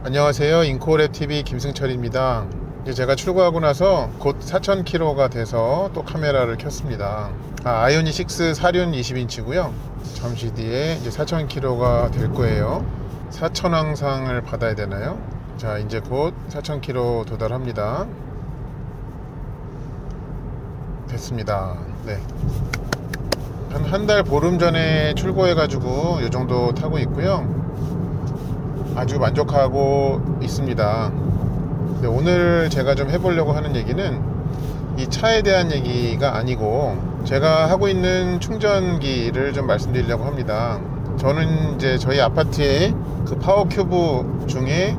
안녕하세요. 인코랩TV 김승철입니다. 이제 제가 출고하고 나서 곧 4,000km가 돼서 또 카메라를 켰습니다. 아이오닉 6 사륜 20인치고요. 잠시 뒤에 이제 4,000km가 될 거예요. 4,000항상을 받아야 되나요? 자, 이제 곧 4,000km 도달합니다. 됐습니다. 네. 한 달 보름 전에 출고해가지고 이 정도 타고 있고요. 아주 만족하고 있습니다. 근데 오늘 제가 좀 해보려고 하는 얘기는 이 차에 대한 얘기가 아니고 제가 하고 있는 충전기를 좀 말씀드리려고 합니다. 저는 이제 저희 아파트에 그 파워큐브 중에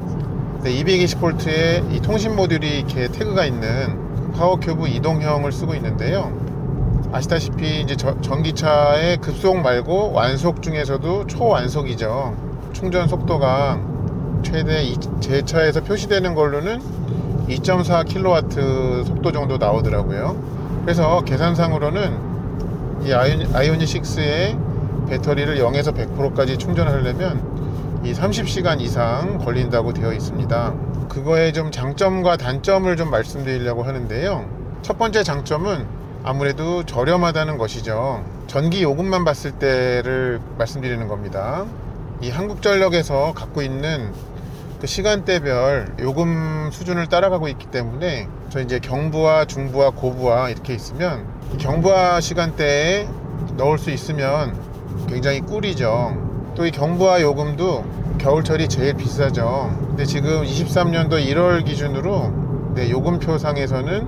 220V의 이 통신 모듈이 이렇게 태그가 있는 파워큐브 이동형을 쓰고 있는데요. 아시다시피 이제 전기차의 급속 말고 완속 중에서도 초완속이죠. 충전 속도가 최대 제 차에서 표시되는 걸로는 2.4kW 속도 정도 나오더라고요. 그래서 계산상으로는 이 아이오닉 6의 배터리를 0에서 100%까지 충전하려면 이 30시간 이상 걸린다고 되어 있습니다. 그거의 좀 장점과 단점을 좀 말씀드리려고 하는데요. 첫 번째 장점은 아무래도 저렴하다는 것이죠. 전기 요금만 봤을 때를 말씀드리는 겁니다. 이 한국전력에서 갖고 있는 그 시간대별 요금 수준을 따라가고 있기 때문에 저 이제 경부와 중부와 고부와 이렇게 있으면 이 경부와 시간대에 넣을 수 있으면 굉장히 꿀이죠. 또 이 경부와 요금도 겨울철이 제일 비싸죠. 근데 지금 23년도 1월 기준으로 요금표 상에서는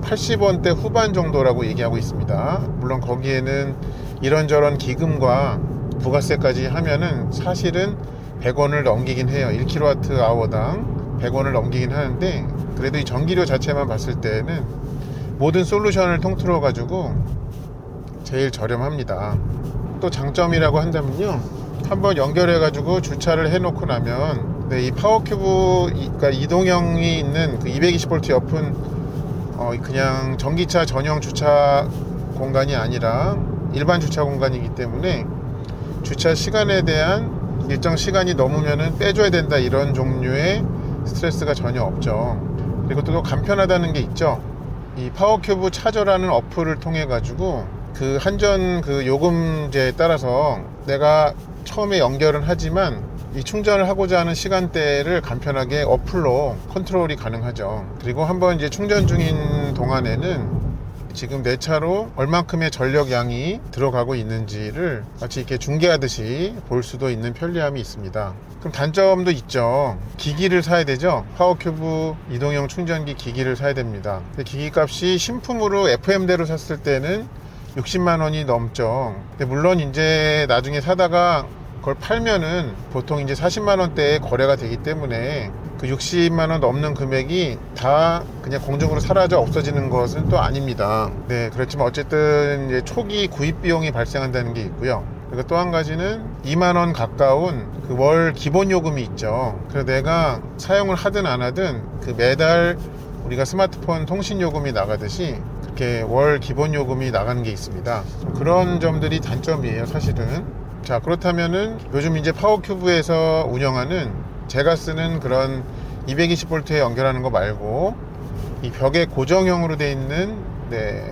80원대 후반 정도라고 얘기하고 있습니다. 물론 거기에는 이런저런 기금과 부가세까지 하면은 사실은 100원을 넘기긴 해요. 1kWh당 100원을 넘기긴 하는데 그래도 이 전기료 자체만 봤을 때는 모든 솔루션을 통틀어 가지고 제일 저렴합니다. 또 장점이라고 한다면요, 한번 연결해 가지고 주차를 해 놓고 나면 이 파워큐브 그러니까 이동형이 있는 그 220V 옆은 그냥 전기차 전용 주차 공간이 아니라 일반 주차 공간이기 때문에 주차 시간에 대한 일정 시간이 넘으면은 빼줘야 된다, 이런 종류의 스트레스가 전혀 없죠. 그리고 또 간편하다는 게 있죠. 이 파워큐브 차저라는 어플을 통해 가지고 그 한전 그 요금제에 따라서 내가 처음에 연결은 하지만 이 충전을 하고자 하는 시간대를 간편하게 어플로 컨트롤이 가능하죠. 그리고 한번 이제 충전 중인 동안에는 지금 내 차로 얼만큼의 전력량이 들어가고 있는지를 마치 이렇게 중계하듯이 볼 수도 있는 편리함이 있습니다. 그럼 단점도 있죠. 기기를 사야 되죠. 파워큐브 이동형 충전기 기기를 사야 됩니다. 기기 값이 신품으로 FM대로 샀을 때는 60만 원이 넘죠. 근데 물론 이제 나중에 사다가 그걸 팔면은 보통 이제 40만 원대에 거래가 되기 때문에 그 60만 원 넘는 금액이 다 그냥 공중으로 사라져 없어지는 것은 또 아닙니다. 네, 그렇지만 어쨌든 이제 초기 구입 비용이 발생한다는 게 있고요. 그리고 또 한 가지는 2만 원 가까운 그 월 기본 요금이 있죠. 그래서 내가 사용을 하든 안 하든 그 매달 우리가 스마트폰 통신 요금이 나가듯이 그렇게 월 기본 요금이 나가는 게 있습니다. 그런 점들이 단점이에요, 사실은. 자, 그렇다면은 요즘 이제 파워큐브에서 운영하는 제가 쓰는 그런 220V에 연결하는 거 말고 이 벽에 고정형으로 되어 있는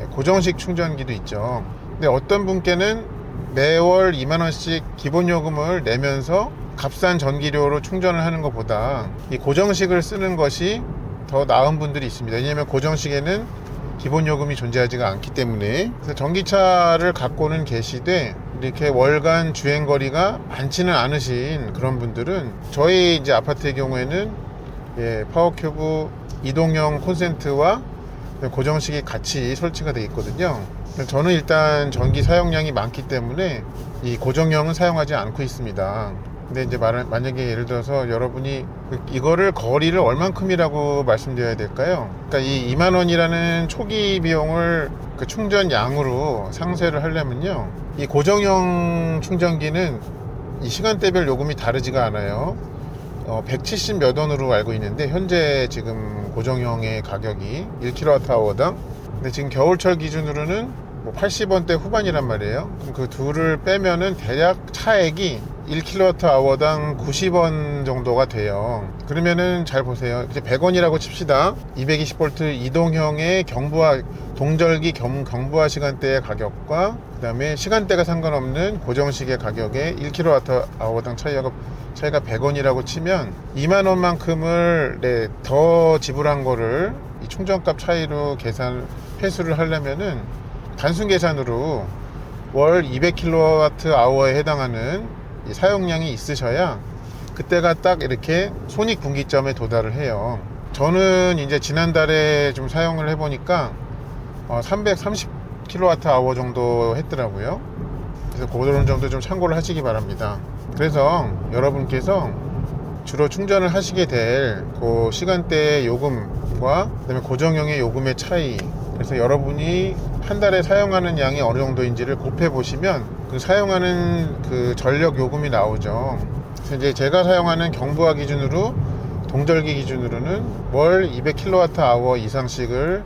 고정식 충전기도 있죠. 근데 어떤 분께는 매월 2만원씩 기본 요금을 내면서 값싼 전기료로 충전을 하는 것보다 이 고정식을 쓰는 것이 더 나은 분들이 있습니다. 왜냐하면 고정식에는 기본 요금이 존재하지가 않기 때문에. 그래서 전기차를 갖고는 계시되 이렇게 월간 주행거리가 많지는 않으신 그런 분들은 저희 이제 아파트의 경우에는 파워큐브 이동형 콘센트와 고정식이 같이 설치가 되어 있거든요. 저는 일단 전기 사용량이 많기 때문에 이 고정형은 사용하지 않고 있습니다. 근데 이제 만약에 예를 들어서 여러분이 이거를 거리를 얼만큼이라고 말씀드려야 될까요? 그러니까 이 2만 원이라는 초기 비용을 그 충전량으로 상쇄를 하려면요, 이 고정형 충전기는 이 시간대별 요금이 다르지가 않아요. 170 몇 원으로 알고 있는데 현재 지금 고정형의 가격이 1kWh당. 근데 지금 겨울철 기준으로는 80원대 후반이란 말이에요. 그럼 그 둘을 빼면은 대략 차액이 1kWh당 90원 정도가 돼요. 그러면은 잘 보세요. 이제 100원이라고 칩시다. 220V 이동형의 경부화, 동절기 경부화 시간대의 가격과 그 다음에 시간대가 상관없는 고정식의 가격의 1kWh당 차이가 100원이라고 치면 2만원만큼을 더 지불한 거를 이 충전값 차이로 회수를 하려면은 단순 계산으로 월 200kWh에 해당하는 이 사용량이 있으셔야 그때가 딱 이렇게 손익분기점에 도달을 해요. 저는 이제 지난달에 좀 사용을 해보니까 330kWh 정도 했더라고요. 그래서 그런 점도 좀 참고를 하시기 바랍니다. 그래서 여러분께서 주로 충전을 하시게 될 그 시간대의 요금과 그다음에 고정형의 요금의 차이, 그래서 여러분이 한 달에 사용하는 양이 어느 정도인지를 곱해 보시면 그 사용하는 그 전력 요금이 나오죠. 그래서 이제 제가 사용하는 경부화 기준으로, 동절기 기준으로는 월 200kWh 이상씩을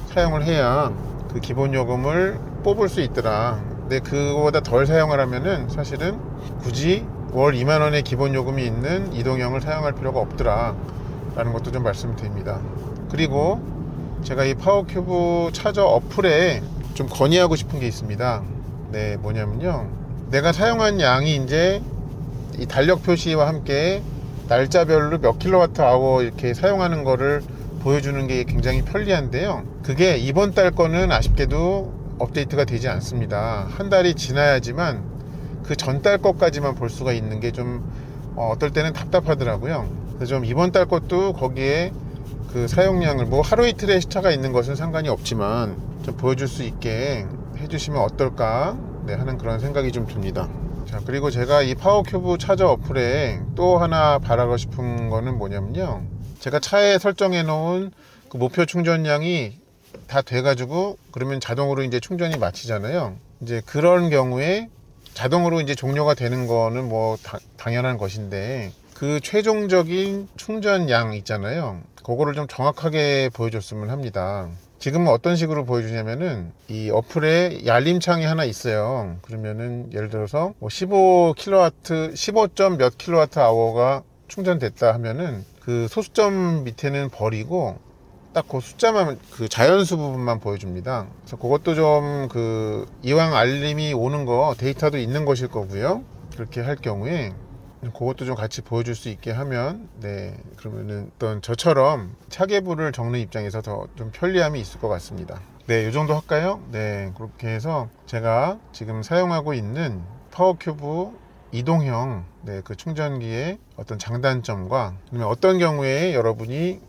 사용을 해야 그 기본 요금을 뽑을 수 있더라. 근데 그거보다 덜 사용을 하면은 사실은 굳이 월 2만원의 기본 요금이 있는 이동형을 사용할 필요가 없더라 라는 것도 좀 말씀드립니다. 그리고 제가 이 파워큐브 차저 어플에 좀 건의하고 싶은 게 있습니다. 네, 뭐냐면요, 내가 사용한 양이 이제 이 달력 표시와 함께 날짜별로 몇 킬로와트 이렇게 사용하는 거를 보여주는 게 굉장히 편리한데요, 그게 이번 달 거는 아쉽게도 업데이트가 되지 않습니다. 한 달이 지나야지만 그 전달 것까지만 볼 수가 있는 게 좀 어떨 때는 답답하더라고요. 그래서 좀 이번 달 것도 거기에 그 사용량을, 뭐 하루 이틀의 시차가 있는 것은 상관이 없지만 좀 보여줄 수 있게 해주시면 어떨까, 네, 하는 그런 생각이 좀 듭니다. 자, 그리고 제가 이 파워큐브 차저 어플에 또 하나 바라고 싶은 거는 뭐냐면요, 제가 차에 설정해 놓은 그 목표 충전량이 다 돼가지고 그러면 자동으로 이제 충전이 마치잖아요. 이제 그런 경우에 자동으로 이제 종료가 되는 거는 뭐 당연한 것인데, 그 최종적인 충전량 있잖아요, 그거를 좀 정확하게 보여줬으면 합니다. 지금은 어떤 식으로 보여주냐면은 이 어플에 알림창이 하나 있어요. 그러면은 예를 들어서 뭐 15kW, 15점 몇 kWh가 충전됐다 하면은 그 소수점 밑에는 버리고 딱 그 숫자만, 그 자연수 부분만 보여줍니다. 그래서 그것도 좀 그 이왕 알림이 오는 거 데이터도 있는 것일 거고요. 그렇게 할 경우에 그것도 좀 같이 보여줄 수 있게 하면, 네, 그러면은 어떤 저처럼 차계부를 적는 입장에서 더 좀 편리함이 있을 것 같습니다. 네, 이 정도 할까요? 네, 그렇게 해서 제가 지금 사용하고 있는 파워큐브 이동형, 네, 그 충전기의 어떤 장단점과, 그다음에 어떤 경우에 여러분이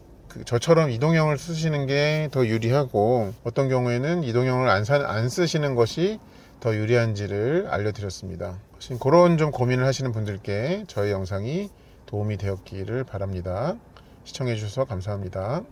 저처럼 이동형을 쓰시는 게 더 유리하고 어떤 경우에는 이동형을 안 쓰시는 것이 더 유리한지를 알려드렸습니다. 그런 좀 고민을 하시는 분들께 저희 영상이 도움이 되었기를 바랍니다. 시청해 주셔서 감사합니다.